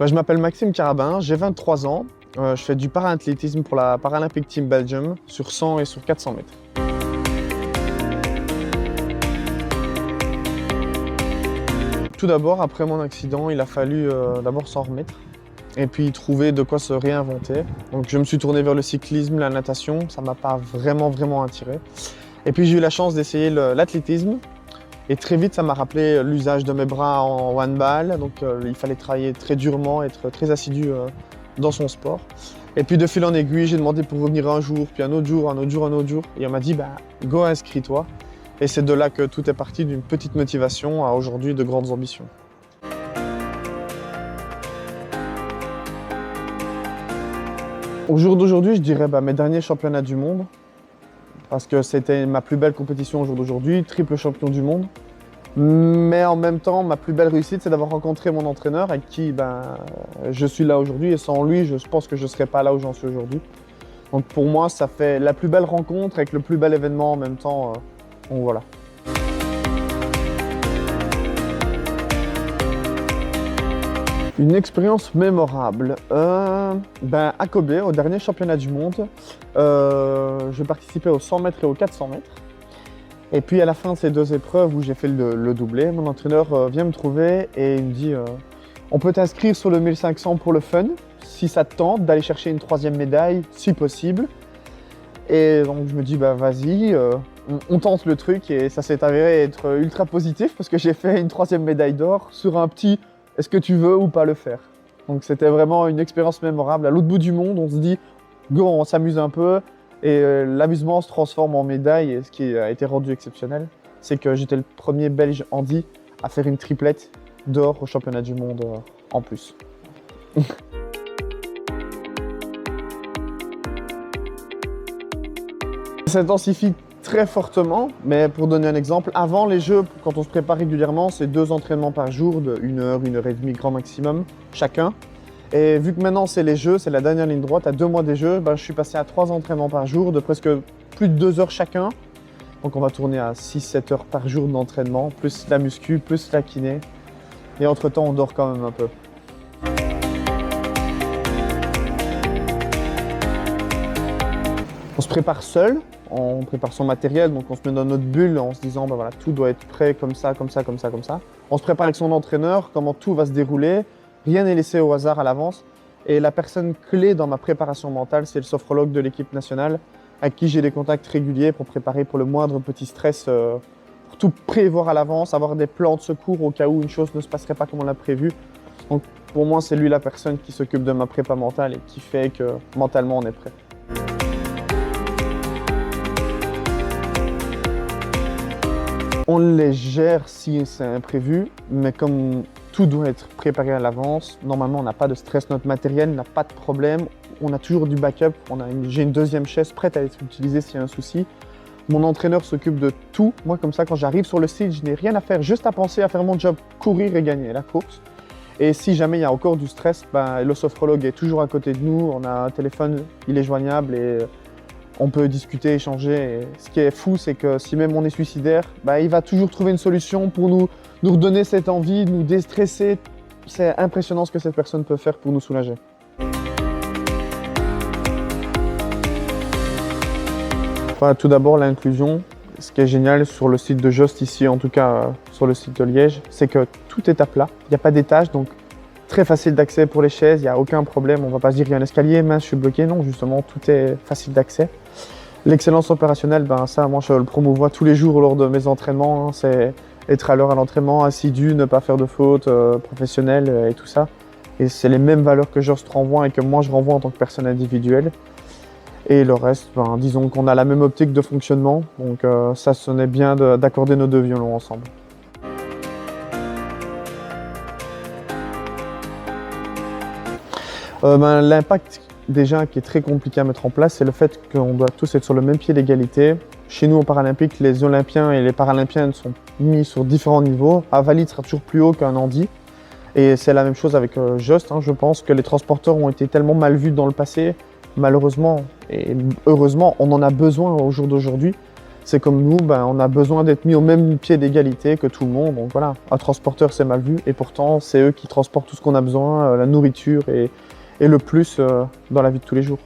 Je m'appelle Maxime Carabin, j'ai 23 ans. Je fais du para-athlétisme pour la Paralympic Team Belgium sur 100 et sur 400 mètres. Tout d'abord, après mon accident, il a fallu d'abord s'en remettre et puis trouver de quoi se réinventer. Donc je me suis tourné vers le cyclisme, la natation, ça ne m'a pas vraiment attiré. Et puis j'ai eu la chance d'essayer l'athlétisme. Et très vite, ça m'a rappelé l'usage de mes bras en handball. Donc il fallait travailler très durement, être très assidu dans son sport. Et puis de fil en aiguille, j'ai demandé pour revenir un jour, puis un autre jour. Et on m'a dit, go, inscris-toi. Et c'est de là que tout est parti, d'une petite motivation à aujourd'hui de grandes ambitions. Au jour d'aujourd'hui, je dirais mes derniers championnats du monde. Parce que c'était ma plus belle compétition au jour d'aujourd'hui, triple champion du monde. Mais en même temps, ma plus belle réussite, c'est d'avoir rencontré mon entraîneur avec qui je suis là aujourd'hui. Et sans lui, je pense que je ne serais pas là où j'en suis aujourd'hui. Donc pour moi, ça fait la plus belle rencontre avec le plus bel événement en même temps. Donc voilà. Une expérience mémorable. À Kobe, au dernier championnat du monde, je participais aux 100 mètres et aux 400 mètres. Et puis à la fin de ces deux épreuves où j'ai fait le doublé, mon entraîneur vient me trouver et il me dit on peut t'inscrire sur le 1500 pour le fun, si ça te tente, d'aller chercher une troisième médaille, si possible. Et donc je me dis vas-y, on tente le truc et ça s'est avéré être ultra positif parce que j'ai fait une troisième médaille d'or sur un petit « est-ce que tu veux ou pas le faire ?» Donc c'était vraiment une expérience mémorable. À l'autre bout du monde, on se dit « go, on s'amuse un peu » et l'amusement se transforme en médaille. Et ce qui a été rendu exceptionnel, c'est que j'étais le premier Belge handi à faire une triplette d'or au championnat du monde en plus. Ça s'intensifie très fortement, mais pour donner un exemple, avant les Jeux, quand on se prépare régulièrement, c'est 2 entraînements par jour de 1 heure, 1 heure et demie grand maximum chacun. Et vu que maintenant c'est les Jeux, c'est la dernière ligne droite, à 2 mois des Jeux, je suis passé à 3 entraînements par jour de presque plus de 2 heures chacun. Donc on va tourner à 6-7 heures par jour d'entraînement, plus la muscu, plus la kiné. Et entre temps, on dort quand même un peu. On se prépare seul. On prépare son matériel, donc on se met dans notre bulle en se disant voilà, tout doit être prêt comme ça. On se prépare avec son entraîneur, comment tout va se dérouler, rien n'est laissé au hasard à l'avance. Et la personne clé dans ma préparation mentale, c'est le sophrologue de l'équipe nationale, avec qui j'ai des contacts réguliers pour préparer pour le moindre petit stress, pour tout prévoir à l'avance, avoir des plans de secours au cas où une chose ne se passerait pas comme on l'a prévu. Donc pour moi, c'est lui la personne qui s'occupe de ma prépa mentale et qui fait que mentalement on est prêt. On les gère si c'est imprévu, mais comme tout doit être préparé à l'avance, normalement on n'a pas de stress, notre matériel n'a pas de problème, on a toujours du backup, j'ai une deuxième chaise prête à être utilisée s'il y a un souci. Mon entraîneur s'occupe de tout, moi comme ça quand j'arrive sur le site, je n'ai rien à faire, juste à penser à faire mon job, courir et gagner la course. Et si jamais il y a encore du stress, le sophrologue est toujours à côté de nous, on a un téléphone, il est joignable et on peut discuter, échanger. Et ce qui est fou, c'est que si même on est suicidaire, il va toujours trouver une solution pour nous redonner cette envie, nous déstresser. C'est impressionnant ce que cette personne peut faire pour nous soulager. Tout d'abord, l'inclusion. Ce qui est génial sur le site de Just ici, en tout cas sur le site de Liège, c'est que tout est à plat. Il n'y a pas d'étage, donc très facile d'accès pour les chaises, il n'y a aucun problème. On ne va pas se dire qu'il y a un escalier, mince, je suis bloqué. Non, justement, tout est facile d'accès. L'excellence opérationnelle, ça, moi, je le promouvois tous les jours lors de mes entraînements. C'est être à l'heure à l'entraînement, assidu, ne pas faire de fautes professionnelles et tout ça. Et c'est les mêmes valeurs que Just renvoie et que moi, je renvoie en tant que personne individuelle. Et le reste, disons qu'on a la même optique de fonctionnement. Donc ça sonnait bien d'accorder nos 2 violons ensemble. L'impact déjà qui est très compliqué à mettre en place, c'est le fait qu'on doit tous être sur le même pied d'égalité. Chez nous, au Paralympique, les Olympiens et les Paralympiennes sont mis sur différents niveaux. Un valide sera toujours plus haut qu'un handi. Et c'est la même chose avec Just. Je pense que les transporteurs ont été tellement mal vus dans le passé. Malheureusement et heureusement, on en a besoin au jour d'aujourd'hui. C'est comme nous, on a besoin d'être mis au même pied d'égalité que tout le monde. Donc voilà, un transporteur c'est mal vu et pourtant c'est eux qui transportent tout ce qu'on a besoin, la nourriture et le plus dans la vie de tous les jours.